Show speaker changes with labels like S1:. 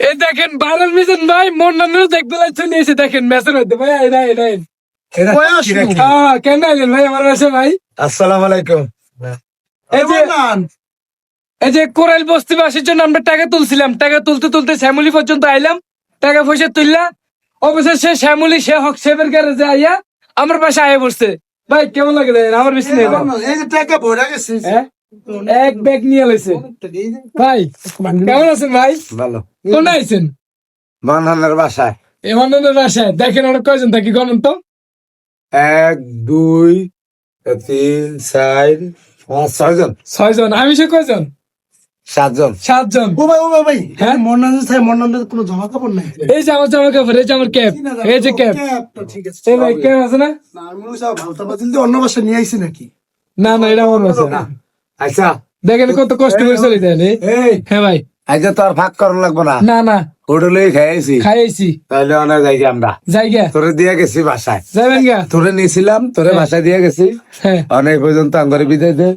S1: এই দেখেন viral mission ভাই মন্নানের দেখতে লাগছে নিয়েছে দেখেন মেসের মধ্যে ভাই এই কেন আইলেন ভাই আমার বাসা ভাই?
S2: আসসালামু আলাইকুম।
S1: এই যে কোরাইল বস্তিবাসীর জন্য আমরা টাকা তুলছিলাম, টাকা তুলতে তুলতে শ্যামলি পর্যন্ত আইলাম, টাকা পয়সা তুললা অবশেষে শ্যামলি সে হক সেবের গ্যারেজে আইয়া আমার পাশে আয়া পড়ছে। ভাই কেমন লাগে দেখেন আমার বেশি নেই
S2: এই যে টাকা ভরে গেছে।
S1: এক ব্যাগ নিয়ে লাইছে। ভাই কেমন আছেন ভাই?
S2: ভালো।
S1: কোন আইছেন?
S2: মানহানের বাসায়
S1: এমানের বাসায়। দেখেন ওরা কয়জন থাকি গণন তো?
S2: 1 2 3 4 5 6 জন।
S1: 6 জন। আমি সে কয়জন?
S2: 7 জন।
S1: 7 জন।
S3: ও ভাই হ্যাঁ মন্নানের কোনো জামা কাপড় নাই।
S1: এই যে আমার জামা কাপড়, এই যে আমার ক্যাপ, এই যে ক্যাপ।
S3: ক্যাপটা ঠিক আছে।
S1: এই ভাই ক্যাপ আছে না?
S3: না আমি মনে হয় ভালতা বাতিল দিয়ে অন্য বাসা নিয়ে আইছি নাকি?
S1: না না এটা আমার আছে না।
S2: আচ্ছা
S1: দেখেন কত কষ্ট করে চলে দেন।
S2: এই
S1: হ্যাঁ ভাই।
S2: আজকে তো আর ভাগ করার লাগবো না,
S1: না না
S2: হোটেলে খাইছি।
S1: খাইছি
S2: তাহলে অনেক জায়গা আমরা
S1: জায়গা
S2: তোরে দিয়ে গেছি বাসায়,
S1: যাবেন গা।
S2: তোরে নিয়েছিলাম, তোরে
S1: হ্যাঁ।
S2: বাসায় দিয়ে গেছি
S1: হ্যাঁ
S2: অনেক পর্যন্ত আঙ্গরে বিদায় দে।